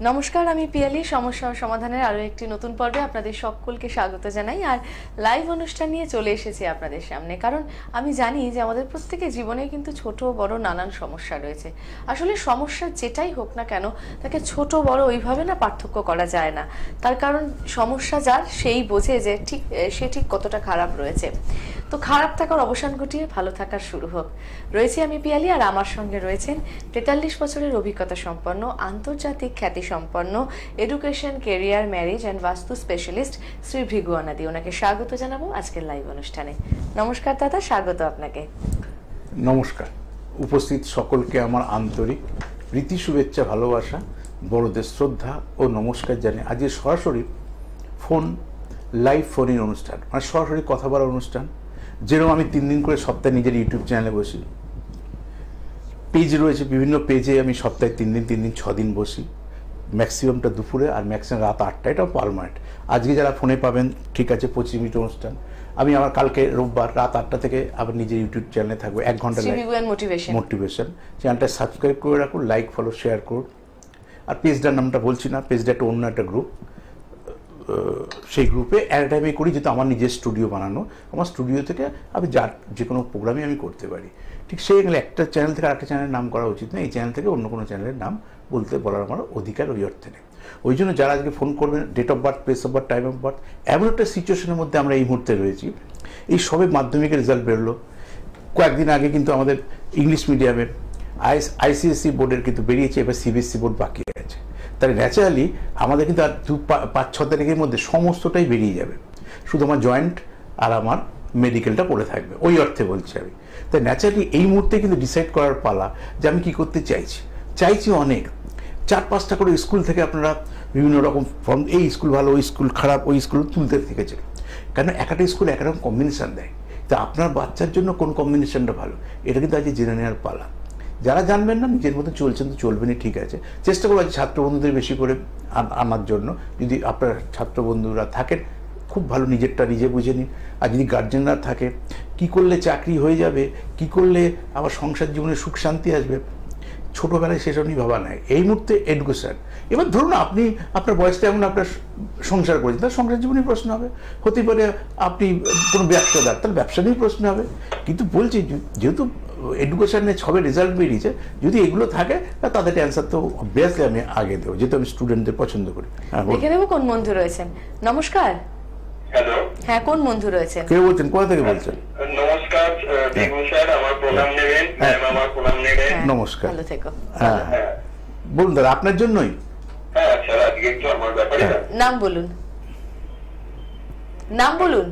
নমস্কার, আমি পিয়ালি। সমস্যা ও সমাধানের আরো একটি নতুন পর্বে আপনাদের সকলকে স্বাগত জানাই। আর লাইভ অনুষ্ঠান নিয়ে চলে এসেছি আপনাদের সামনে, কারণ আমি জানি যে আমাদের প্রত্যেকের জীবনে কিন্তু ছোট বড় নানান সমস্যা রয়েছে। আসলে সমস্যা যেটাই হোক না কেন, তাকে ছোট বড় ওইভাবে না পার্থক্য করা যায় না। তার কারণ সমস্যা যার সেই বোঝে যে সে ঠিক কতটা খারাপ রয়েছে। তো খারাপ থাকার অবসান ঘটিয়ে ভালো থাকার শুরু হোক। রয়েছে আমি পিয়ালি, আর আমার সঙ্গে রয়েছেন 43 বছরের অভিজ্ঞতা সম্পন্ন, আন্তর্জাতিক খ্যাতি সম্পন্ন এডুকেশন, কেরিয়ার, ম্যারেজ অ্যান্ড বাস্তু স্পেশালিস্ট শ্রী ভৃগু আনাদি। ওনাকে স্বাগত জানাবো আজকের লাইভ অনুষ্ঠানে। নমস্কার দাদা, স্বাগত আপনাকে। নমস্কার। উপস্থিত সকলকে আমার আন্তরিক প্রীতি, শুভেচ্ছা, ভালোবাসা, বড়দের শ্রদ্ধা ও নমস্কার জানিয়ে আজকে সরাসরি লাইভ ফোন অনুষ্ঠান, মানে সরাসরি কথা বলার অনুষ্ঠান। যেরকম আমি 3 দিন করে সপ্তাহে নিজের ইউটিউব চ্যানেলে বসি, পেজ রয়েছে, বিভিন্ন পেজে আমি সপ্তাহে 3 দিন 6 দিন বসি। ম্যাক্সিমামটা দুপুরে আর ম্যাক্সিমাম রাত 8টা, এটাও পার্মানেন্ট। আজকে যারা ফোনে পাবেন ঠিক আছে, 25 মিনিট অনুষ্ঠান। আমি আমার কালকে রোববার রাত 8টা থেকে আবার নিজের ইউটিউব চ্যানেলে থাকবো 1 ঘন্টা মোটিভেশন। চ্যানেলটা সাবস্ক্রাইব করে রাখুন, লাইক ফলো শেয়ার করুন। আর পেজটার নামটা বলছি না, পেজটা একটা অন্য একটা গ্রুপ। সেই গ্রুপে অ্যাট এ টাইমে করি, যেহেতু আমার নিজের স্টুডিও বানানো, আমার স্টুডিও থেকে আমি যে কোনো প্রোগ্রামই আমি করতে পারি। ঠিক সেই একটা চ্যানেল থেকে আরেকটা চ্যানেলের নাম করা উচিত না, এই চ্যানেল থেকে অন্য কোনো চ্যানেলের নাম বলার আমার অধিকার ওই অর্থে নেই। ওই জন্য যারা আজকে ফোন করবেন, date of birth, place of birth, time of birth, এমন একটা সিচুয়েশনের মধ্যে আমরা এই মুহূর্তে রয়েছি। এই সবে মাধ্যমিকের রেজাল্ট বেরোলো, কয়েকদিন আগে কিন্তু আমাদের ইংলিশ মিডিয়ামের আইসিএসসি বোর্ডের কিন্তু বেরিয়েছে, এবার সিবিএসসি বোর্ড বাকি আছে। তাহলে ন্যাচারালি আমাদের কিন্তু আর 5-6 তারিখের মধ্যে সমস্তটাই বেরিয়ে যাবে, শুধু আমার জয়েন্ট আর আমার মেডিকেলটা পড়ে থাকবে, ওই অর্থে বলছি আমি। তাই ন্যাচারালি এই মুহূর্তে কিন্তু ডিসাইড করার পালা যে আমি কী করতে চাইছি অনেক। 4-5টা করে স্কুল থেকে আপনারা বিভিন্ন রকম ফর্ম, এই স্কুল ভালো, ওই স্কুল খারাপ, ওই স্কুল তুলতে থেকেছে। কেন একটা স্কুল একরকম কম্বিনেশান দেয়, তা আপনার বাচ্চার জন্য কোন কম্বিনেশনটা ভালো, এটা কিন্তু আজকে জেনে নেওয়ার পালা। যারা জানবেন না, নিজের মতো চলছেন তো চলবেনই, ঠিক আছে। চেষ্টা করবো আজ ছাত্র বন্ধুদের বেশি করে আনার জন্য। যদি আপনার ছাত্র বন্ধুরা থাকেন, খুব ভালো, নিজেরটা নিজে বুঝে নিন। আর যদি গার্জেনরা থাকে, কি করলে চাকরি হয়ে যাবে, কি করলে আমার সংসার জীবনে সুখ শান্তি আসবে, ছোটোবেলায় সেসব নিয়ে ভাবা নাই। এই মুহূর্তে এডুকেশন। এবার ধরুন আপনি আপনার বয়সটা এমন, আপনার সংসার করেছেন, তার সংসার জীবনে প্রশ্ন হবে। হতে পারে আপনি কোনো ব্যবসাদার, তাহলে ব্যবসা নিয়েই প্রশ্ন হবে। কিন্তু বলছি, যেহেতু এডুকেশনে সবে রেজাল্ট বেরিয়েছে, যদি এগুলো থাকে তাদের অ্যান্সার তো অবভিয়াসলি আমি আগে দেবো, যেহেতু আমি স্টুডেন্টদের পছন্দ করি। দেখে দেবো কোন বন্ধু রয়েছেন। নমস্কার। হ্যালো, হ্যাঁ, কোন বন্ধু রয়েছেন? কে বলছেন, কোথা থেকে বলছেন? নমস্কার ভৃগু স্যার, আমার প্রণাম নেবেন। ম্যাম আমার প্রণাম নেবেন। নমস্কার, ভালো থেকো। হ্যাঁ বলুন দাদা, আপনার জন্যই। হ্যাঁ স্যার, আজকে একটু আমার ব্যাপারে নাম বলুন, নাম বলুন।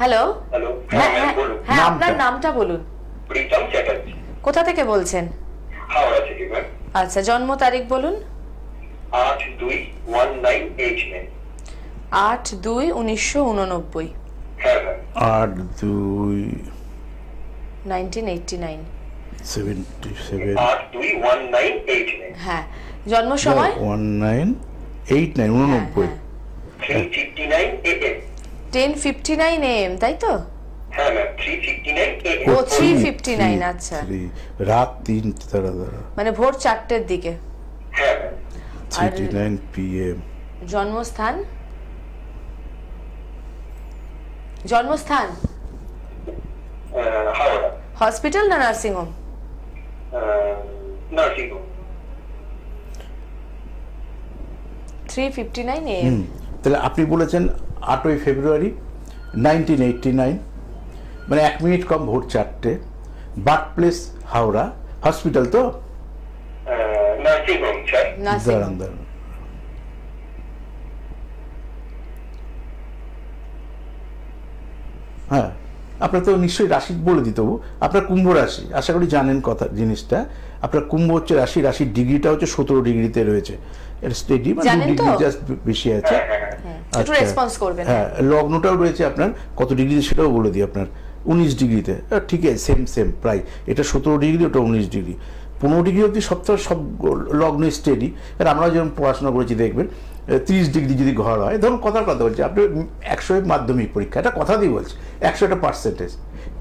হ্যালো। হ্যালো, হ্যাঁ ম্যাম হ্যাঁ বলুন। হ্যাঁ, আপনার নামটা বলুন। প্রীতম চ্যাটার্জি। কোথা থেকে বলছেন? হাওড়া থেকে ম্যাম। আচ্ছা, জন্ম তারিখ বলুন। 8/2/1989। 8/2/1989। হ্যাঁ ম্যাম। 1989। 8/2/77। 8/2/1989। হ্যাঁ, জন্ম সময় 1989। 3:59 AM। 10:59 AM, তাই তো? হ্যাঁ ম্যাম, 3:59 AM। ও 3:59, আচ্ছা। রাত 3 মানে ভোর 4টের দিকে। হ্যাঁ ম্যাম। 3:39 PM। জন্মস্থান? হাওড়া। হসপিটাল না nursing home? Nursing home. 3:59 AM। তাহলে আপনি বলেছেন 8ই ফেব্রুয়ারি 1989, মানে 1 মিনিট কম ভোর 4টে। বার্থ প্লেস হাওড়া, হসপিটাল তো? Nursing home sir. Nursing home. দাঁড়ান। হ্যাঁ, আপনার তো নিশ্চয়ই রাশি বলে দিত। আপনার কুম্ভ রাশি, আশা করি জানেন জিনিসটা। আপনার কুম্ভ হচ্ছে রাশি, রাশির ডিগ্রিটা হচ্ছে 17 ডিগ্রিতে রয়েছে। এর স্টেডি মানে 2 ডিগ্রি জাস্ট বেশি আছে। একটু রেসপন্স করবেন। হ্যাঁ, লগ্নটাও রয়েছে আপনার কত ডিগ্রিতে সেটাও বলে দিই। আপনার 19 ডিগ্রিতে, ঠিক আছে, সেম প্রায়। এটা 17 ডিগ্রি, ওটা 19 ডিগ্রি। 15 ডিগ্রি অবধি সব লগ্ন স্টেডি। আর আমরা যেমন পড়াশোনা করেছি দেখবেন, 30 ডিগ্রি যদি ঘর হয়, ধরুন কথার কথা বলছি, আপনি 100 মাধ্যমিক পরীক্ষা, এটা কথা দিয়ে বলছি, 100 একটা পার্সেন্টেজ।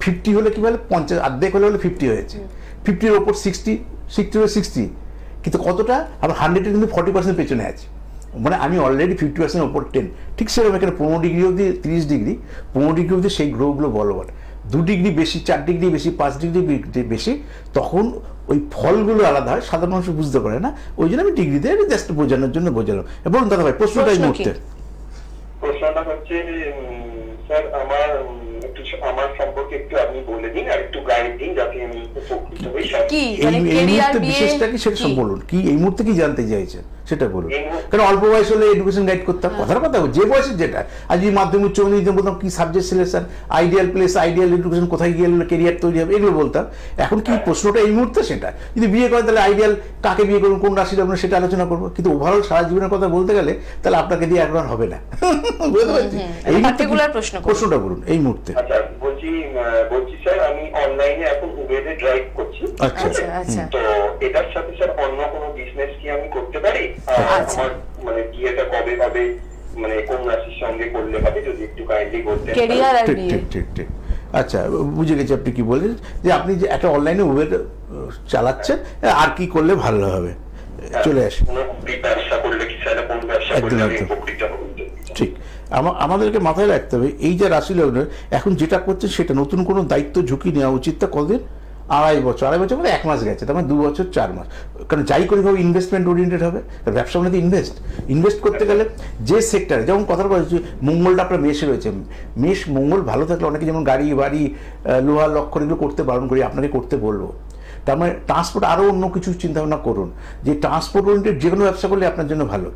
50 হলে কি বলে, 50 অর্ধেক হলে 50 হয়েছে। 50-র ওপর 60 হলে 60, কিন্তু কতটা আমার 100-এর কিন্তু 40% পেছনে আছে, মানে আমি অলরেডি 50% ওপর 10। ঠিক সেরকম এখানে 15 ডিগ্রি অবধি, 30 ডিগ্রি 15 ডিগ্রি অবধি সেই গ্রহগুলো বলবান, 2 ডিগ্রি বেশি, 4 ডিগ্রি বেশি, 5 ডিগ্রি বেশি, তখন ওই ফলগুলো আলাদা হয়, সাধারণ মানুষ বুঝতে পারে না, ওই জন্য আমি ডিগ্রিতে জাস্ট বোঝানোর জন্য বোঝালাম। বলুন দাদা ভাই, প্রশ্নটা এই মুহূর্তে। প্রশ্নটা হচ্ছে স্যার আমার সম্পর্কে একটু আপনি বলে দিন আর একটু গাইড দিন যাতে আমি উপকৃত হই। এই মুহূর্তে বিশেষটা কি সেটা সব বলুন, কি এই মুহূর্তে কি জানতে চাইছেন সেটা বলুন। কারণ অল্প বয়স হলে এডুকেশন গাইড করতাম, কথার কথা যে বয়সের যেটা, আজ যদি মাধ্যমিক উচ্চ মাধ্যমিক বলতাম কি subject selection, ideal place, ideal education, কোথায় গিয়ে কেরিয়ার তৈরি হবে, এগুলো বলতাম। এখন কি প্রশ্নটা এই মুহূর্তে সেটা, যদি বিয়ে করেন তাহলে আইডিয়াল কাকে বিয়ে করবেন, কোন রাশি লগ্ন, সেটা আলোচনা করবো। কিন্তু ওভারঅল সারা জীবনের কথা বলতে গেলে তাহলে আপনাকে দিয়ে একবার হবে না। বুঝতে পারছি? প্রশ্নটা বলুন এই মুহূর্তে। বলছি স্যার, আমি অনলাইনে এখন উবেরে ড্রাইভ করছি। আচ্ছা, তো এটার সাথে স্যার অন্য কোনো বিজনেস কি আমি করতে পারি? আমার মানে বিয়েটা কবে হবে, মানে কোন রাশির সঙ্গে করলে হবে, যদি একটু কাইন্ডলি বলতেন। ক্যারিয়ার আর বিয়ে। ঠিক। আচ্ছা, বুঝে গেছি আপনি কি বলেন, যে আপনি যে একটা অনলাইনে উবের চালাচ্ছেন, আর কি করলে ভালো হবে, চলে আসে। ব্যবসা করলে কি স্যার, কোন ব্যবসা করলে আমি উপকৃত হব? ঠিক, আমাদেরকে মাথায় রাখতে হবে এই যে রাশি লগ্ন এখন যেটা করছে সেটা নতুন কোনো দায়িত্ব ঝুঁকি নেওয়া উচিত। তা কতদিন? 2.5 বছর, 2.5 বছর মানে 1 মাস গেছে, তার মানে 2 বছর 4 মাস। কারণ যাই করি হবে ইনভেস্টমেন্ট ওরিয়েন্টেড হবে, কারণ ব্যবসা মানে ইনভেস্ট করতে গেলে যে সেক্টরে, যেমন কথা বলছি মঙ্গলটা আপনার মেষে রয়েছে, মেষ মঙ্গল ভালো থাকলে অনেকে যেমন গাড়ি বাড়ি লোহার লক্ষ্য এগুলো করতে বারণ করি, আপনাকে করতে বলবো। তার মানে ট্রান্সপোর্ট, আরও অন্য কিছু চিন্তাভাবনা করুন, যে ট্রান্সপোর্ট ওরিয়েন্টেড যে কোনো ব্যবসা করলে আপনার জন্য ভালো।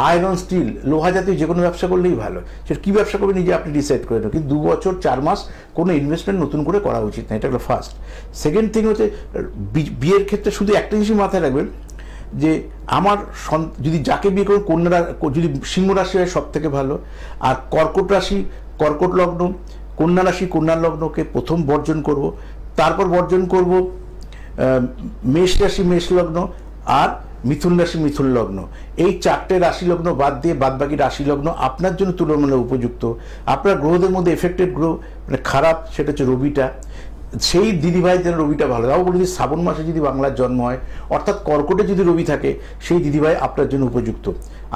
আয়রন স্টিল লোহা জাতীয় যে কোনো ব্যবসা করলেই ভালো, সেটা কী ব্যবসা করবে নিজে আপনি ডিসাইড করে নেন। কিন্তু 2 বছর 4 মাস কোনো ইনভেস্টমেন্ট নতুন করে করা উচিত না, এটা হলো ফার্স্ট। সেকেন্ড থিং হচ্ছে বিয়ের ক্ষেত্রে শুধু একটা জিনিসই মাথায় রাখবেন, যে আমার যদি যাকে বিয়ে করবেন কন্যা, যদি সিংহ রাশি হয় সব থেকে ভালো, আর কর্কট রাশি কর্কট লগ্ন, কন্যা রাশি কন্যা লগ্নকে প্রথম বর্জন করব, তারপর বর্জন করব মেষ রাশি মেষ লগ্ন, আর মিথুন রাশি মিথুন লগ্ন। এই 4টে রাশি লগ্ন বাদ দিয়ে বাদবাকি রাশি লগ্ন আপনার জন্য তুলনামূলক উপযুক্ত। আপনার গ্রহদের মধ্যে এফেক্টেড গ্রহ মানে খারাপ, সেটা হচ্ছে রবিটা। সেই দিদিভাইয়ের জন্য রবিটা ভালো। তাও বলি শ্রাবণ মাসে যদি বাংলার জন্ম হয়, অর্থাৎ কর্কটে যদি রবি থাকে, সেই দিদিভাই আপনার জন্য উপযুক্ত।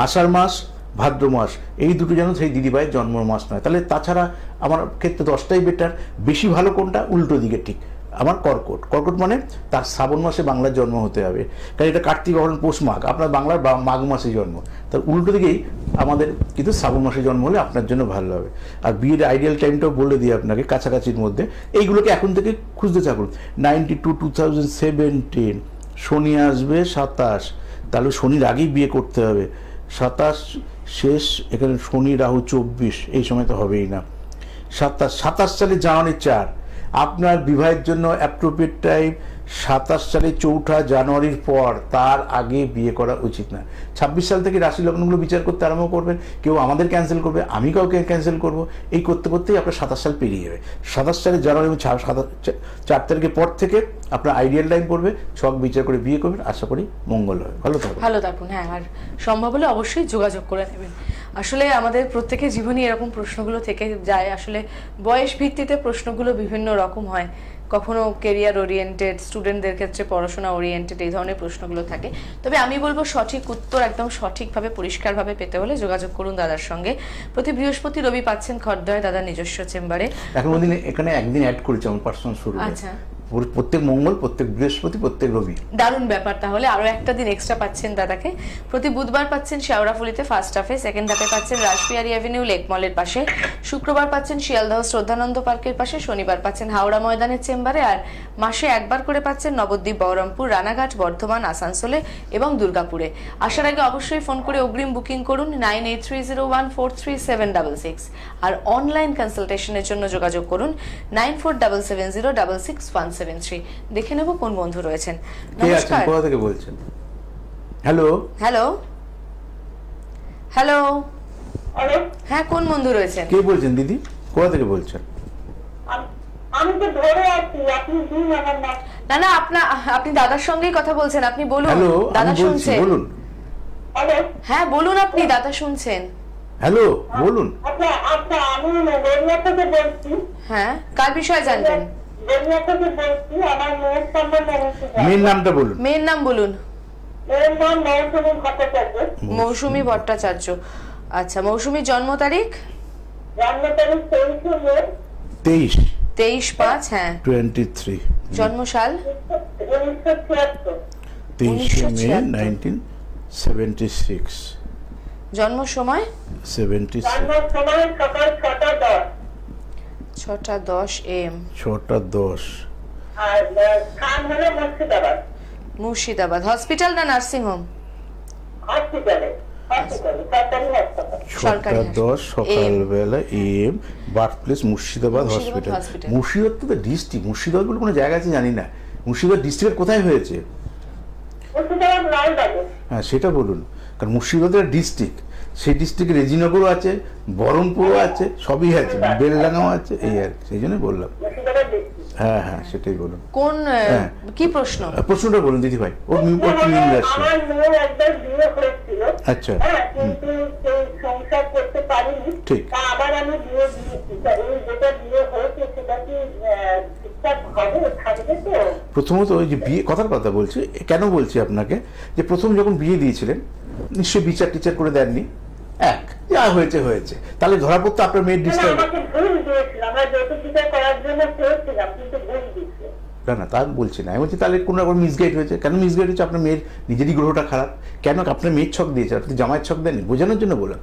আষাঢ় মাস ভাদ্র মাস এই দুটো যেন সেই দিদিভাইয়ের জন্ম মাস নয়। তাহলে তাছাড়া আমার ক্ষেত্রে 10টাই বেটার। বেশি ভালো কোনটা? উল্টো দিকে ঠিক আমার কর্কট মানে তার শ্রাবণ মাসে বাংলার জন্ম হতে হবে, কারণ এটা কার্তিক অগ্রহায়ণ পৌষ মাঘ, আপনার বাংলার মাঘ মাসে জন্ম, তার উল্টো দিকেই আমাদের কিন্তু শ্রাবণ মাসে জন্ম হলে আপনার জন্য ভালো হবে। আর বিয়ের আইডিয়াল টাইমটাও বলে দিই আপনাকে, কাছাকাছির মধ্যে। এইগুলোকে এখন থেকে খুঁজতে থাকুন। 92 2017 শনি আসবে 27, তাহলে শনির আগেই বিয়ে করতে হবে। 27 শেষ, এখানে শনি রাহু 24, এই সময় তো হবেই না। 27 সালে জানুয়ারি 4 আপনার বিবাহের জন্য অ্যাপ্রোপ্রিয়েট টাইম। 27 সালে 4 জানুয়ারির পর, তার আগে বিয়ে করা উচিত না। 26 সাল থেকে রাশি লগ্নগুলো বিচার করতে আরম্ভ করবেন। কেউ আমাদের ক্যান্সেল করবে, আমি কাউকে ক্যান্সেল করব, এই করতে করতেই আপনার 27 সাল পেরিয়ে যাবে। 27 সালে জানুয়ারি এবং 4 তারিখের পর থেকে আপনার আইডিয়াল টাইম পড়বে, ছক বিচার করে বিয়ে করবেন, আশা করি মঙ্গল হবে। ভালো থাকুন। হ্যাঁ, আর সম্ভব হলে অবশ্যই যোগাযোগ করে নেবেন। আসলে আমাদের প্রত্যেকের জীবনে এরকম প্রশ্নগুলো থেকে যায়। আসলে বয়স ভিত্তিতে প্রশ্নগুলো বিভিন্ন রকম হয়, কখনো কেরিয়ার ওরিয়েন্টেড, স্টুডেন্টদের ক্ষেত্রে পড়াশোনা ওরিয়েন্টেড, এই ধরনের প্রশ্নগুলো থাকে। তবে আমি বলবো সঠিক উত্তর একদম সঠিকভাবে পরিষ্কারভাবে পেতে হলে যোগাযোগ করুন দাদার সঙ্গে। প্রতি বৃহস্পতি রবি পাচ্ছেন খড়দয় দাদার নিজস্ব চেম্বারে। এখন এখানে একদিন অ্যাড করেছি আমার পার্সোনাল শুরু। আচ্ছা, প্রত্যেক মঙ্গল, প্রত্যেক বৃহস্পতি, প্রত্যেক রবি। দারুণ ব্যাপার। তাহলে আরো একটা দিন এক্সট্রা পাচ্ছেন দাদাকে। প্রতি বুধবার পাচ্ছেন শেওড়াফুলিতে ফার্স্ট হাফে, সেকেন্ড হাফে পাচ্ছেন রাসবিহারী অ্যাভিনিউ লেক মলের পাশে, শুক্রবার পাচ্ছেন শিয়ালদহ শ্রদ্ধানন্দ পার্কের পাশে, শনিবার পাচ্ছেন হাওড়া ময়দানের চেম্বারে, আর মাসে একবার করে পাচ্ছেন নবদ্বীপ, বহরমপুর, রানাঘাট, বর্ধমান, আসানসোলে এবং দুর্গাপুরে। আসার আগে অবশ্যই ফোন করে অগ্রিম বুকিং করুন 9830143766, আর অনলাইন কনসালটেশনের জন্য যোগাযোগ করুন 9477066173। দেখে নেব কোন বন্ধু রয়েছেন। নমস্কার, কোথা থেকে বলছেন? হ্যালো। হ্যাঁ, কোন বন্ধু রয়েছেন? কে বলছেন দিদি? কোথা থেকে বলছেন? আমি তো ধরে আছি, আপনি দিন আমার না। না, আপনি দাদার সঙ্গেই কথা বলছেন, আপনি বলুন। হ্যালো, দাদা শুনছেন? বলুন। হ্যালো, হ্যাঁ বলুন, আপনি দাদা শুনছেন? হ্যালো, বলুন। আচ্ছা, আমি গড়িয়া থেকে বলছি। হ্যাঁ, কার বিষয়ে জানবেন? গড়িয়া থেকে বলছি, আমার মেয়ের সম্বন্ধে। মেয়ের নামটা বলুন। মেয়ের নাম বলুন। মেয়ের নাম মৌসুমী ভট্টাচার্য। মৌসুমী ভট্টাচার্য। আচ্ছা, মৌসুমীর জন্ম তারিখ? জন্ম তারিখ 23 মে 23/5। হ্যাঁ। 23 জন্মসাল? 1976। 23 মে 1976। জন্ম সময়? 76। জন্ম সময় সকাল 6:10। 6:10 AM। 6:10। আর স্থান হলো মুর্শিদাবাদ। মুর্শিদাবাদ। হসপিটাল না নার্সিং হোম? হসপিটালে, সরকারি হাসপাতাল। 6:10 সকালবেলা AM। Birth place Murshidabad hospital. Hospital. Murshidabad তো ডিস্ট্রিক্ট, মুর্শিদাবাদ বলে কোনো জায়গা আছে জানি না। মুর্শিদাবাদ ডিস্ট্রিক্টের কোথায় হয়েছে? মুর্শিদাবাদ লালবাগে। হ্যাঁ সেটা বলুন, কারণ মুর্শিদাবাদের ডিস্ট্রিক্ট, সেই ডিস্ট্রিক্টে রেজিনগরও আছে, বহরমপুরও আছে, সবই আছে, বেলডাঙ্গাও আছে, এই আর কি, সেই জন্যই বললাম। মুর্শিদাবাদ ডিস্ট্রিক্ট। হ্যাঁ হ্যাঁ সেটাই বলুন। কোন কি প্রশ্ন? প্রশ্নটা বলুন দিদি ভাই। ও মিম আমার মেয়ের একবার বিয়ে হয়েছিল। আচ্ছা। হ্যাঁ, কিন্তু সেই সংসার করতে পারিনি। ঠিক। তা আবার আমি বিয়ে দিয়েছি। তা এই যেটা বিয়ে হয়েছে সেটা কি ঠিকঠাক হবে, থাকবে তো? প্রথমত ওই যে বিয়ে কথার কথা বলছি, কেন বলছি আপনাকে, যে প্রথম যখন বিয়ে দিয়েছিলেন নিশ্চয়ই বিচার টিচার করে দেননি। এক যা হয়েছে হয়েছে, তাহলে ধরা পড়তো আপনার মেয়ের ডিস্টার্ব। আমাকে ভুল দিয়েছিল, আমরা যৌতুক বিচার করার জন্য চেয়েছিলাম, কিন্তু ভুল দিয়েছিল। না না তা বলছি না, আমি বলছি তাহলে কোনো রকম মিসগাইড হয়েছে। কেন মিসগাইড হয়েছে? আপনার মেয়ের নিজেরই গ্রহটা খারাপ। কেন? আপনার মেয়ের ছক দিয়েছে, আপনি জামাইয়ের ছক দেননি, বোঝানোর জন্য বললাম।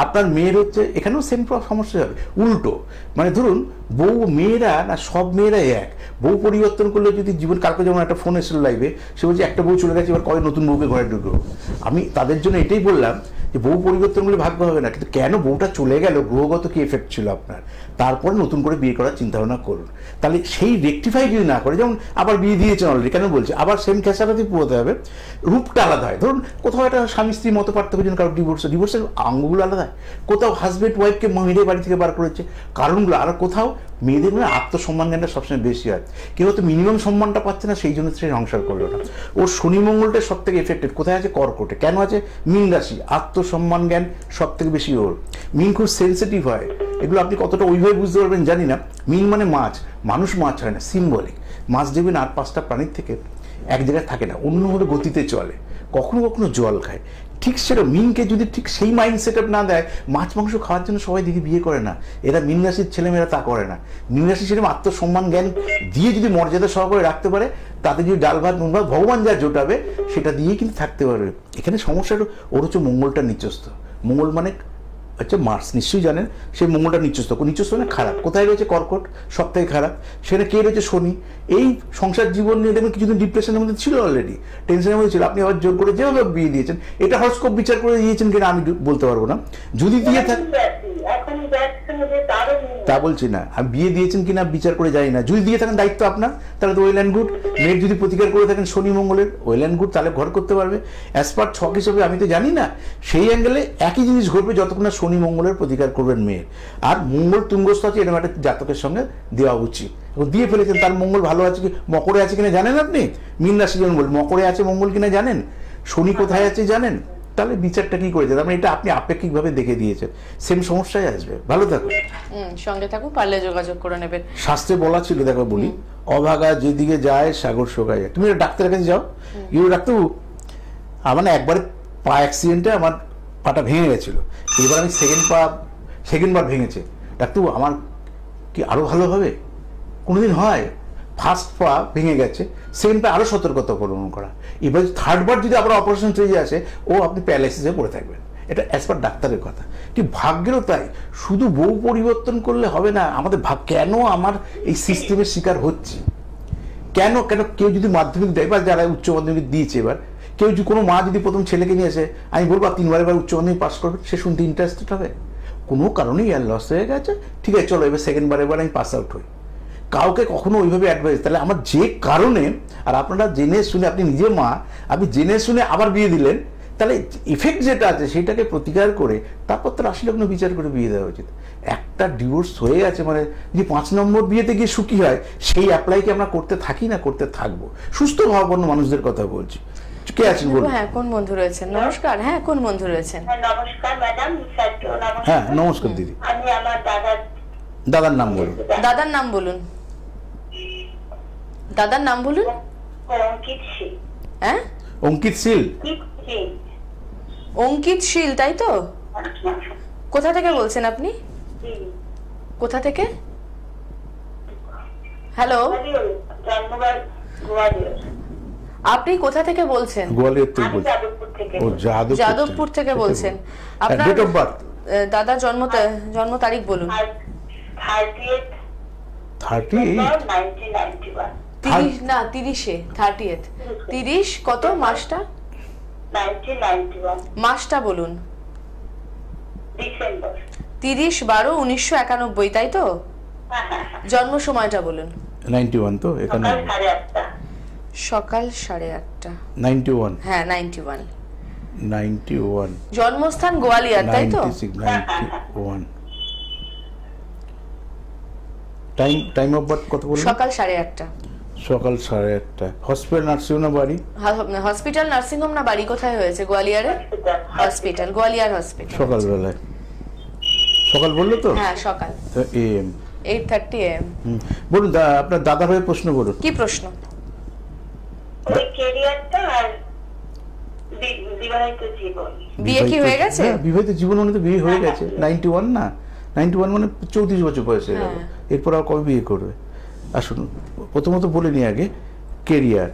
আপনার মেয়ের হচ্ছে এখানেও সেম সমস্যা হবে, উল্টো। মানে ধরুন বউ, মেয়েরা না সব মেয়েরাই এক। বউ পরিবর্তন করলে যদি জীবন, কালকে যেমন একটা ফোন এসেছিল লাইভে, সে বলছে একটা বউ চলে গেছে, এবার কবে নতুন বউকে ঘরে ঢুকবো। আমি তাদের জন্য এটাই বললাম যে বউ পরিবর্তন করলে ভাগ্য হবে না, কিন্তু কেন বউটা চলে গেল, গ্রহগত কি এফেক্ট ছিল আপনার, তারপরে নতুন করে বিয়ে করার চিন্তা ভাবনা করুন। তাহলে সেই রেকটিফাই যদি না করে, যেমন আবার বিয়ে দিয়েছেন অলরেডি, কেন বলছে আবার সেম খেসারাতে পোয়াতে হবে, রূপটা আলাদা হয়। ধরুন কোথাও একটা স্বামী স্ত্রী মতো পার্থক্য, যেন কারো ডিভোর্সের অঙ্গগুলো আলাদা হয়, কোথাও হাজব্যান্ড ওয়াইফকে মেয়েদের বাড়ি থেকে বার করেছে কারণগুলো, আর কোথাও মেয়েদের মানে আত্মসম্মান জ্ঞানটা সবসময় বেশি হয়, কেউ হয়তো মিনিমাম সম্মানটা পাচ্ছে না, সেই জন্য সে সংসার করলো না। ওর শনি মঙ্গলটা সব থেকে এফেক্টেড কোথায় আছে? কর্কটে। কেন আছে? মীন রাশি, আত্মসম্মান জ্ঞান সব থেকে বেশি ওর। মীন খুব সেন্সিটিভ হয়, এগুলো আপনি কতটা ওইভাবে বুঝতে পারবেন জানি না। মীন মানে মাছ, মানুষ মাছ হয় না, সিম্বলিক। মাছ দেখবেন আর 5টা প্রাণীর থেকে এক জায়গায় থাকে না, অন্যভাবে গতিতে চলে, কখনো কখনো জল খায়। ঠিক সেটা মিনকে যদি ঠিক সেই মাইন্ড সেট আপ না দেয়, মাছ মাংস খাওয়ার জন্য সবাই দেখি বিয়ে করে না। এরা মীন রাশির ছেলেমেয়েরা তা করে না। মীন রাশি সেরকম আত্মসম্মান জ্ঞান দিয়ে যদি মর্যাদা সহকারে রাখতে পারে, তাতে যদি ডাল ভাত নুন ভাত ভগবান যা জোটাবে সেটা দিয়েই কিন্তু থাকতে পারবে। এখানে সমস্যাটা ওর হচ্ছে মঙ্গলটা নিচস্থ। মঙ্গল মানে আচ্ছা মার্স নিশ্চয়ই জানেন, সেই মঙ্গলটা নিচস্থ। নিচস্থ মানে খারাপ। কোথায় রয়েছে? কর্কট, সব থেকে খারাপ। সেখানে কে রয়েছে? শনি। এই সংসার জীবন নিয়ে দেখবেন কিছুদিন ডিপ্রেশনের মধ্যে ছিল, অলরেডি টেনশনের মধ্যে ছিল। আপনি আবার জোর করে যেভাবে বিয়ে দিয়েছেন, এটা হরস্কোপ বিচার করে দিয়েছেন কিনা আমি বলতে পারবো না। যদি দিয়ে থাক, তা বলছি না, আমি বিয়ে দিয়েছেন কিনা বিচার করে যাই না। যদি দিয়ে থাকেন দায়িত্ব আপনার, তাহলে তো ওয়েল অ্যান্ড গুড। মেয়ের যদি প্রতিকার করে থাকেন শনি মঙ্গলের, ওয়েল অ্যান্ড গুড, তাহলে ঘর করতে পারবে। অ্যাজ পার ছক হিসেবে আমি তো জানি না, সেই অ্যাঙ্গেলে একই জিনিস ঘটবে যতক্ষণ না শনি মঙ্গলের প্রতিকার করবেন মেয়ের। আর মঙ্গল তুঙ্গস্থ আছে, এরকম একটা জাতকের সঙ্গে দেওয়া উচিত। দিয়ে ফেলেছেন, তার মঙ্গল ভালো আছে কি, মকরে আছে কিনা জানেন আপনি? মীন রাশি যেমন বল, মকরে আছে মঙ্গল কিনা জানেন? শনি কোথায় আছে জানেন? তাহলে বিচারটা কি করেছে? তার মানে এটা আপনি আপেক্ষিকভাবে দেখে দিয়েছেন, সেম সমস্যায় আসবে। ভালো থাকুন, সঙ্গে থাকুন, পারলে যোগাযোগ করে নেবেন। শাস্ত্রে বলা ছিল, দেখো বলি, অভাগা যেদিকে যায় সাগর শোকায় যায়। তুমি ডাক্তারের কাছে যাও, ডাক্তারবাবু আমার একবারে পা অ্যাক্সিডেন্টে আমার পাটা ভেঙে গেছিল, এবার আমি সেকেন্ডবার ভেঙেছে, ডাক্তারবাবু আমার কি আরো ভালো হবে? কোনোদিন হয়? ফার্স্ট পা ভেঙে গেছে, সেকেন্ড পা আরো সতর্কতা অবলম্বন করা, এবার থার্ডবার যদি আবার অপারেশন স্টেজে আসে, ও আপনি প্যারালাইসিসে পড়ে থাকবেন। এটা অ্যাজ পার ডাক্তারের কথা। ঠিক ভাগ্যেরও তাই, শুধু বউ পরিবর্তন করলে হবে না। আমাদের কেন আমার এই সিস্টেমের শিকার হচ্ছে? কেন কেউ যদি মাধ্যমিক দেয়, বা যারা উচ্চ মাধ্যমিক দিয়েছে, এবার কেউ যদি কোনো মা যদি প্রথম ছেলেকে নিয়ে আসে, আমি বলবো 3বার এবার উচ্চ মাধ্যমিক পাস করবে, সে শুনতে ইন্টারেস্টেড হবে? কোনো কারণেই ইয়ার লস হয়ে গেছে, ঠিক আছে চলো এবার সেকেন্ডবার এবার আমি পাস আউট হই। কাউকে কখনো ওইভাবে অ্যাডভাইস, তাহলে আমার যে কারণে, আর আপনারা জেনে শুনে, আপনি নিজে মা, আপনি জেনে শুনে আবার বিয়ে দিলেন, তাহলে ইফেক্ট যেটা আছে সেটাকে প্রতিকার করে তারপর তো রাশি লগ্ন বিচার করে বিয়ে দেওয়া উচিত। একটা ডিভোর্স হয়ে গেছে মানে যদি 5 নম্বর বিয়েতে গিয়ে সুখী হয়, সেই অ্যাপ্লাই কি আমরা করতে থাকি না করতে থাকবো? সুস্থ ভাবাপন্ন মানুষদের কথা বলছি। কে আছেন বলুন? হ্যাঁ, কোন বন্ধু রয়েছেন? নমস্কার। হ্যাঁ, কোন বন্ধু রয়েছেন? নমস্কার ম্যাডাম। হ্যাঁ নমস্কার দিদি। আমি আমার দাদার নাম বলুন। দাদার নাম বলুন। দাদার নাম বলুন। অঙ্কিত শীল। হ্যাঁ, অঙ্কিত শীল। অঙ্কিত শীল, তাই তো? কোথা থেকে বলছেন আপনি? কোথা থেকে? হ্যালো, আপনি কোথা থেকে বলছেন? গোয়ালিয়র থেকে বলছেন। ও যাদবপুর থেকে বলছেন। আপনার ডেট অফ বার্থ? দাদা জন্ম তারিখ বলুন। 30 না 30-এ 30th 30 কত মাসটা? 1991 মাসটা বলুন। ডিসেম্বর 30/12/1991, তাই তো? জন্ম সময়টা বলুন। 91 তো এখানে সকাল 8:30। 91। হ্যাঁ 91। 91। জন্মস্থান গোয়ালিয়র, তাই তো? 91। টাইম অফ বার্থ কত বলুন? সকাল 8:30। সকাল 8:30। হসপিটাল নার্সিংহোম না বাড়ি? হসপিটাল নার্সিংহোম না বাড়ি কোথায় হয়েছে? গোয়ালিয়রে হসপিটাল, গোয়ালিয়র হসপিটাল। সকালবেলায়? সকাল বললো তো? হ্যাঁ সকাল। তো AM 8:30 AM। বলুন আপনার দাদা ভাইয়ের প্রশ্ন বলুন। কি প্রশ্ন? ওই ক্যারিয়ারটা আর বিবাহিত জীবন। বিয়ে কি হয়ে গেছে? হ্যাঁ বিবাহিত জীবন মানে তো বিয়ে হয়ে গেছে। 91 না? 91 মানে 34 বছর বয়স হয়ে গেল। এরপর আর কবে বিয়ে করবে? আসুন প্রথমত বলে নিই আগে কেরিয়ার।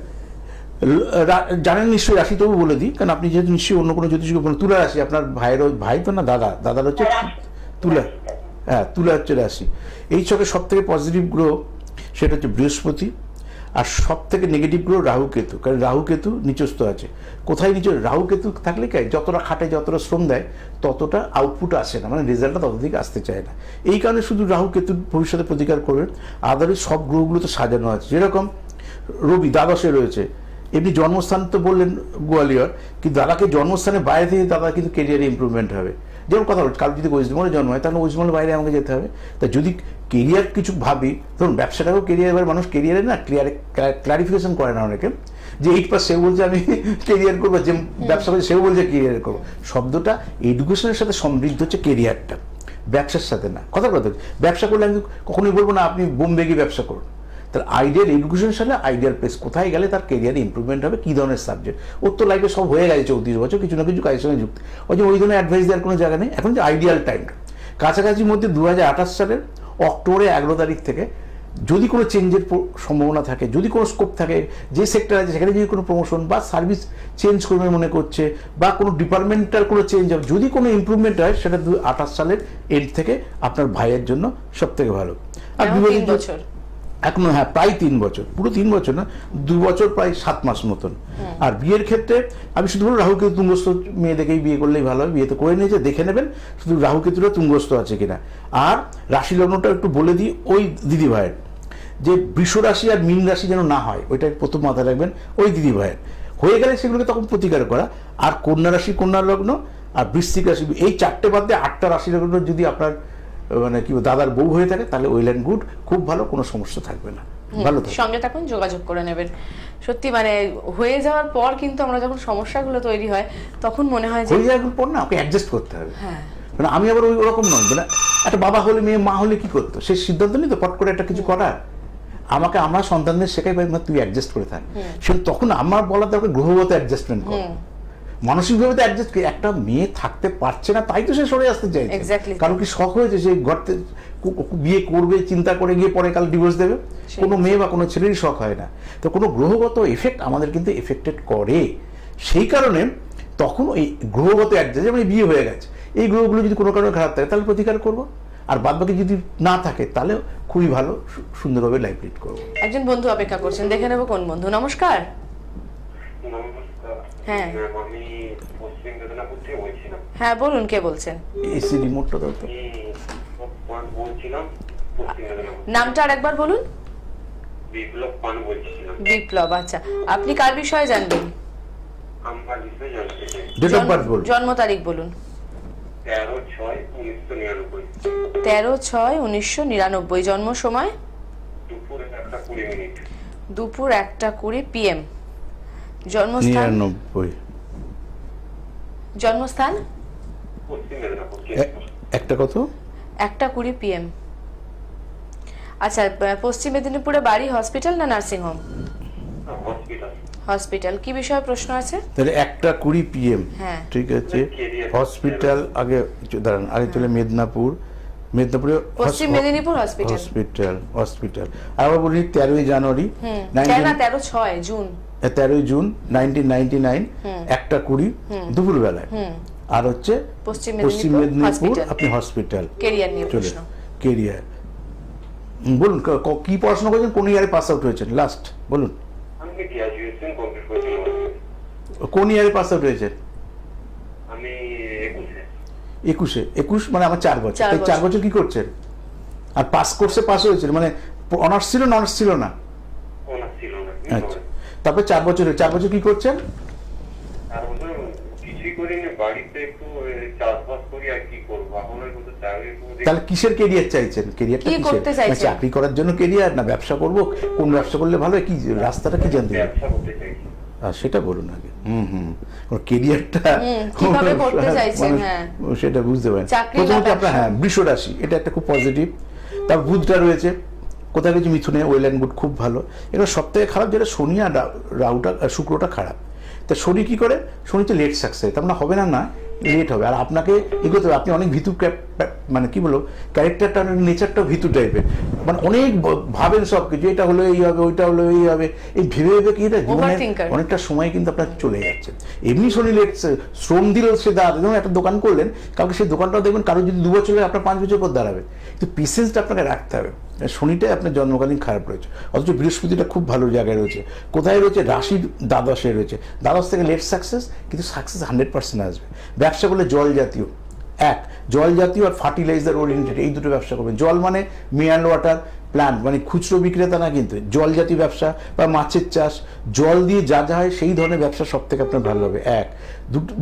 জানেন নিশ্চয়ই, রাশি তবু বলে দিই, কারণ আপনি যেহেতু নিশ্চয়ই অন্য কোনো জ্যোতিষকে বলেন। তুলা রাশি আপনার ভাইয়েরও, ভাই তো না দাদার হচ্ছে তুলা। হ্যাঁ তুলা হচ্ছে রাশি। এই ছকে সব থেকে পজিটিভ গ্রহ সেটা হচ্ছে বৃহস্পতি, আর সব থেকে নেগেটিভ গ্রহ রাহু কেতু। কারণ রাহু কেতু নিচস্থ আছে। কোথায় নিচে? রাহু কেতু থাকলে কি যতটা খাটে যতটা শ্রম দেয় ততটা আউটপুট আসে না, মানে রেজাল্টটা তত দিকে আসতে চায় না। এই কারণে শুধু রাহু কেতু ভবিষ্যতে প্রতিকার করবেন। আদারওয়াইজ সব গ্রহগুলো তো সাজানো আছে। যেরকম রবি দ্বাদশে রয়েছে, এমনি জন্মস্থান তো বললেন গোয়ালিয়র, কিন্তু দাদাকে জন্মস্থানের বাইরে থেকে দাদা কিন্তু কেরিয়ারে ইম্প্রুভমেন্ট হবে। যেমন কথা বলছি, কারো যদি ওয়েস্ট বেঙ্গলে জন্ম হয় তাহলে ওয়েস্ট বেঙ্গলের বাইরে আমাকে যেতে হবে। তা যদি কেরিয়ার কিছু ভাবি, ধরুন ব্যবসাটাকেও কেরিয়ার, এবার মানুষ কেরিয়ারে না ক্লারিফিকেশন করে না অনেকে, যে 8 সেও বলছে আমি কেরিয়ার করবো, যে ব্যবসা করছে সেও বলছে কেরিয়ার করবো। শব্দটা এডুকেশনের সাথে সমৃদ্ধ হচ্ছে কেরিয়ারটা, ব্যবসার সাথে না। কথা বলতে ব্যবসা করলে আমি কখনোই বলবো না আপনি বোম্বে গিয়ে ব্যবসা করুন। তার আইডিয়াল এডুকেশনের সাথে আইডিয়াল প্লেস কোথায় গেলে তার কেরিয়ারে ইম্প্রুভমেন্ট হবে, কী ধরনের সাবজেক্ট। ওর তো লাইফে সব হয়ে গেছে 34 বছর, কিছু না কিছু কাজের সঙ্গে যুক্ত। ওই ধরনের অ্যাডভাইস দেওয়ার কোনো জায়গা নেই। এখন যে আইডিয়াল টাইমটা কাছাকাছির মধ্যে 2028 সালের অক্টোবরের 11 তারিখ থেকে যদি কোনো চেঞ্জের সম্ভাবনা থাকে, যদি কোনো স্কোপ থাকে, যে সেক্টর আছে সেখানে যদি কোনো প্রমোশন বা সার্ভিস চেঞ্জ করবে মনে করছে, বা কোনো ডিপার্টমেন্টাল কোনো চেঞ্জ হবে, যদি কোনো ইম্প্রুভমেন্ট হয়, সেটা 2028 সালের এন্ড থেকে আপনার ভাইয়ের জন্য সব থেকে ভালো। আর বিবাহিত এখনো, হ্যাঁ প্রায় 3 বছর, পুরো 3 বছর না, 2 বছর প্রায় 7 মাস মতন। আর বিয়ের ক্ষেত্রে আমি শুধু বলবো রাহু কেতু তুঙ্গস্থ মেয়ে দেখেই বিয়ে করলেই ভালো হয়। বিয়ে তো করে নিয়েছে, দেখে নেবেন শুধু রাহু কেতুটা তুঙ্গস্থ আছে কিনা। আর রাশি লগ্নটা একটু বলে দিই ওই দিদি ভাইয়ের, যে বৃষ রাশি আর মীন রাশি যেন না হয়, ওইটা প্রথম মাথায় রাখবেন। ওই দিদি ভাইয়ের হয়ে গেলে সেগুলোকে তখন প্রতিকার করা। আর কন্যা রাশি, কন্যা লগ্ন আর বৃশ্চিক রাশি, এই 4টে বাদ দিয়ে 8টা রাশি লগ্ন যদি আপনার মানে কি দাদার বউ হয়ে থাকে তাহলে ওয়েল অ্যান্ড গুড, খুব ভালো, কোনো সমস্যা থাকবে না। ভালো সঙ্গে থাকুন, যোগাযোগ করে নেবেন। সত্যি মানে হয়ে যাওয়ার পর কিন্তু আমরা যখন সমস্যাগুলো তৈরি হয় তখন মনে হয় যে হয়ে যাওয়ার পর না ওকে অ্যাডজাস্ট করতে হবে। হ্যাঁ মানে আমি আবার ওই ওরকম নয়, মানে একটা বাবা হলে মেয়ে মা হলে কি করতো, সেই সিদ্ধান্ত নিত পট করে একটা কিছু করার। আমাকে আমার সন্তানদের শেখাই ভাই তুই অ্যাডজাস্ট করে থাক, সে তখন আমার বলা দরকার গ্রহগত অ্যাডজাস্টমেন্ট কর, মানসিকভাবে তো অ্যাডজাস্ট। একটা মেয়ে থাকতে পারছে না তাই তো সে সরে আসতে চাইছে। কারণ কি শখ হয়েছে সে ঘরতে বিয়ে করবে চিন্তা করে গিয়ে পরে কাল ডিভোর্স দেবে? কোনো মেয়ে বা কোনো ছেলেরই শখ হয় না। তো কোনো গ্রহগত এফেক্ট আমাদের কিন্তু এফেক্টেড করে। সেই কারণে তখন ওই গ্রহগত অ্যাডজাস্ট, যেমন বিয়ে হয়ে গেছে, এই গ্রহগুলো যদি কোনো কারণে খারাপ থাকে তাহলে প্রতিকার করবো, আর বাদ বাকি যদি না থাকে তাহলে খুবই ভালো, সুন্দরভাবে লাইফ লিড করবো। একজন বন্ধু অপেক্ষা করছেন, দেখে নেবো কোন বন্ধু। নমস্কার। হ্যাঁ হ্যাঁ বলুন, কে বলছেন? এসি রিমোটটা দাও তো। নামটা আর একবার বলুন। বিপ্লব। আচ্ছা, আপনি কার বিষয়ে জানবেন? ডেট অফ বার্থ বলুন। জন্ম তারিখ বলুন। 13/6/1999। জন্ম সময়? দুপুর 1:20 PM। জন্মস্থান? 99। জন্মস্থান? একটা কত? 1:20 PM। আচ্ছা, পশ্চিম মেদিনীপুরে বাড়ি, হসপিটাল না নার্সিং হোম? হসপিটাল কি বিষয়ে প্রশ্ন আছে? তাহলে 1:20 PM, হ্যাঁ ঠিক আছে। হসপিটাল আগে দাঁড়ান, আগে চলে মেদিনীপুরে পশ্চিম মেদিনীপুর হসপিটাল। আবার বলি 13 জানুয়ারি 13 জুন 1999, 1:20 দুপুর বেলায়। আর হচ্ছে পশ্চিম মেদিনীপুর আপনি হসপিটাল। কেরিয়ার নিয়ে প্রশ্ন। কেরিয়ার বলুন, কি পড়াশোনা করেছেন, কোন ইয়ারে পাস আউট হয়েছেন লাস্ট বলুন? আমি গ্র্যাজুয়েশন কমপ্লিট করেছি। কোন ইয়ারে পাস আউট হয়েছেন? আমি 21 মানে আমার 4 বছর। এই 4 বছর কি করছেন? আর পাস কোর্সে পাস হয়েছেন মানে অনার্স ছিল না? অনার্স ছিল না। আচ্ছা, তারপর 4 বছর কি করছেন? কিছুই করিনি, বাড়িতে একটু চাষবাস করি আর কি করবো। এখন আর তাহলে কিসের কেরিয়ার চাইছেন? কেরিয়ারটা কিসের? না চাকরি করার জন্য কেরিয়ার, না ব্যবসা করব? কোন ব্যবসা করলে ভালো হয়, কি রাস্তাটা কি জানতে হবে? সেটা বলুন আগে। কেরিয়ারটা কিভাবে করতে চাইছেন, সেটা বুঝতে পারেন। প্রথমত আপনার বৃষ রাশি, এটা একটা খুব পজিটিভ। তার বুধটা রয়েছে কোথায় কিছু মিথুনে, ওয়েল অ্যান্ড গুড, খুব ভালো। এটা সব থেকে খারাপ যেটা শনি আর শুক্রটা খারাপ। তা শনি কি করে? শনি তো লেট সাকসেস, তার মানে হবে না, লেট হবে। আর আপনাকে এগোতে হবে। আপনি অনেক ভীতু, মানে কি বলবো, ক্যারেক্টারটা, নেচারটা ভীতু টাইপের, মানে অনেক ভাবেন সব কিছু, এটা হলো এই হবে, ওইটা হলো এই হবে, এই ভেবে কি এটা জীবনে অনেকটা সময় কিন্তু আপনার চলে যাচ্ছে। এমনি শনি লেট শ্রম দিল সে দাঁড়াবে। যেমন একটা দোকান করলেন, কাউকে সেই দোকানটাও দেখবেন কারো যদি 2 বছর আপনার 5 বছর পর দাঁড়াবে। কিন্তু পেশেন্সটা আপনাকে রাখতে হবে। শনিটাই আপনার জন্মকালীন খারাপ রয়েছে। অথচ বৃহস্পতিটা খুব ভালো জায়গায় রয়েছে। কোথায় রয়েছে? রাশির দ্বাদশে রয়েছে। দ্বাদশ থেকে লেট সাকসেস, কিন্তু সাকসেস 100% আসবে। ব্যবসা করলে জল জাতীয়, জল জাতীয় আর ফার্টিলাইজার ওরিয়েন্টেড, এই দুটো ব্যবসা করবেন। জল মানে মিনারেল ওয়াটার প্ল্যান্ট, মানে খুচরো বিক্রেতা না, কিন্তু জল জাতীয় ব্যবসা বা মাছের চাষ, জল দিয়ে যা যা হয় সেই ধরনের ব্যবসা সব থেকে আপনার ভালো হবে।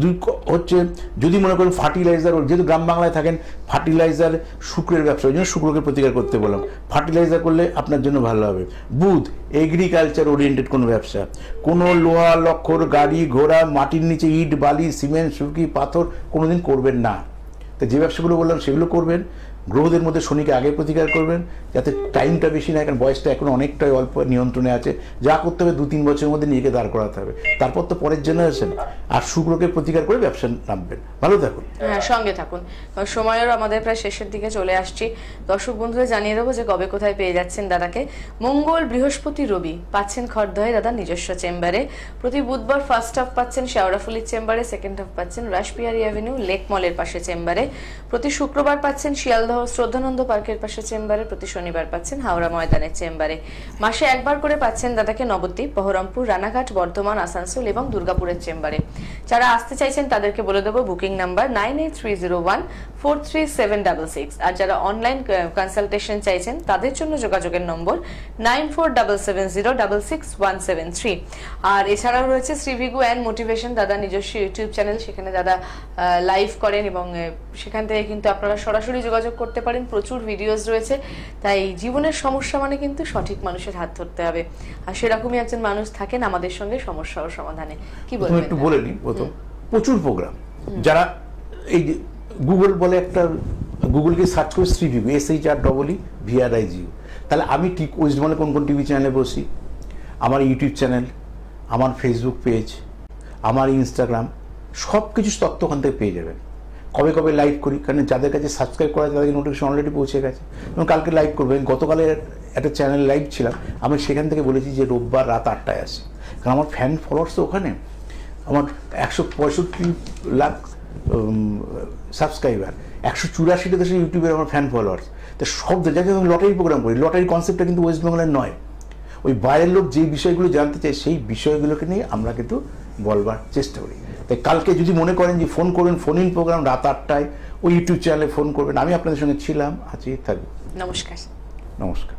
দুই হচ্ছে যদি মনে করেন ফার্টিলাইজার, যেহেতু গ্রাম বাংলায় থাকেন, ফার্টিলাইজার শুক্রের ব্যবসা, ওই জন্য শুক্রকে প্রতিকার করতে বললাম। ফার্টিলাইজার করলে আপনার জন্য ভালো হবে। বুধ এগ্রিকালচার ওরিয়েন্টেড কোনো ব্যবসা, কোনো লোহা লক্কর, গাড়ি ঘোড়া, মাটির নিচে ইট বালি সিমেন্ট সুরকি পাথর কোনোদিন করবেন না। তো যে ব্যবসাগুলো বললাম সেগুলো করবেন। গ্রহদের মধ্যে শনিকে আগে প্রতিকার করবেন, যাতে টাইমটা বেশি না, কারণ বয়সটা এখন অনেকটাই অল্প নিয়ন্ত্রণে আছে। যা করতে হবে 2-3 বছরের মধ্যে নিজেকে দাঁড় করাতে হবে, তারপর তো পরের জেনারেশন। আর শুক্রকে প্রতিকার করে ব্যবসা নামবেন। ভালো থাকুন, সঙ্গে থাকুন। সময়েরও আমাদের প্রায় শেষের দিকে চলে আসছি। দর্শক বন্ধুরা জানিয়ে দেবো যে কবে কোথায় পেয়ে যাচ্ছেন দাদাকে। মঙ্গল, বৃহস্পতি, রবি পাচ্ছেন খড়দহে দাদার নিজস্ব চেম্বারে। প্রতি বুধবার ফার্স্ট হাফ পাচ্ছেন শেওড়াফুলির চেম্বারে, সেকেন্ড হাফ পাচ্ছেন রাসবিহারী অ্যাভিনিউ লেক মলের পাশে চেম্বারে। প্রতি শুক্রবার পাচ্ছেন শিয়ালদহ শ্রদ্ধানন্দ পার্কের পাশে চেম্বারে। প্রতি শনিবার পাচ্ছেন হাওড়া ময়দানের চেম্বারে। মাসে একবার করে পাচ্ছেন দাদাকে নবদ্বীপ, বহরমপুর, রানাঘাট, বর্ধমান, আসানসোল এবং দুর্গাপুরের চেম্বারে। যারা আসতে চাইছেন তাদেরকে বলে দেবো বুকিং নাম্বার 9830143766। আর যারা অনলাইন কনসালটেশন চাইছেন তাদের জন্য যোগাযোগের নম্বর 9477066173। আর এছাড়াও রয়েছে শ্রীভিগু অ্যান্ড মোটিভেশন, দাদা নিজস্ব ইউটিউব চ্যানেল, সেখানে দাদা লাইভ করেন এবং সেখান থেকে কিন্তু আপনারা সরাসরি যোগাযোগ করতে পারেন। প্রচুর ভিডিওস রয়েছে। তাই জীবনের সমস্যা মানে কিন্তু সঠিক মানুষের হাত ধরতে হবে, আর সেরকমই একজন মানুষ থাকেন আমাদের সঙ্গে সমস্যা ও সমাধানে। কি বলবেন? একটু বলে নিই। প্রচুর প্রোগ্রাম, যারা এই গুগল বলে একটা, গুগলকে সার্চ করে শ্রীভিগু SHREEVRIGU, তাহলে আমি ঠিক ওয়েস্ট বেঙ্গলে কোন কোন টিভি চ্যানেলে বসি, আমার ইউটিউব চ্যানেল, আমার ফেসবুক পেজ, আমার ইনস্টাগ্রাম, সব কিছু তথ্য ওখান থেকে পেয়ে যাবেন। কবে কবে লাইভ করি, কারণ যাদের কাছে সাবস্ক্রাইব করা তাদেরকে নোটিফিকেশন অলরেডি পৌঁছে গেছে। এবং কালকে লাইভ করবেন। গতকালে একটা চ্যানেল লাইভ ছিলাম, আমি সেখান থেকে বলেছি যে রোববার রাত 8টায় আসি, কারণ আমার ফ্যান ফলোয়ার্স তো ওখানে, আমার 165 লাখ সাবস্ক্রাইবার, 184টা দেশে ইউটিউবের আমার ফ্যান ফলোয়ার্স। তো সব যাকে আমি লটারি প্রোগ্রাম করি, লটারি কনসেপ্টটা কিন্তু ওয়েস্ট বেঙ্গলের নয়। ওই বাইরের লোক যে বিষয়গুলো জানতে চায় সেই বিষয়গুলোকে নিয়ে আমরা কিন্তু বলবার চেষ্টা করি। তাই কালকে যদি মনে করেন যে ফোন করবেন, ফোন ইন প্রোগ্রাম রাত 8টায় ওই ইউটিউব চ্যানেলে ফোন করবেন। আমি আপনাদের সঙ্গে ছিলাম, আছি, থাকবো। নমস্কার। নমস্কার।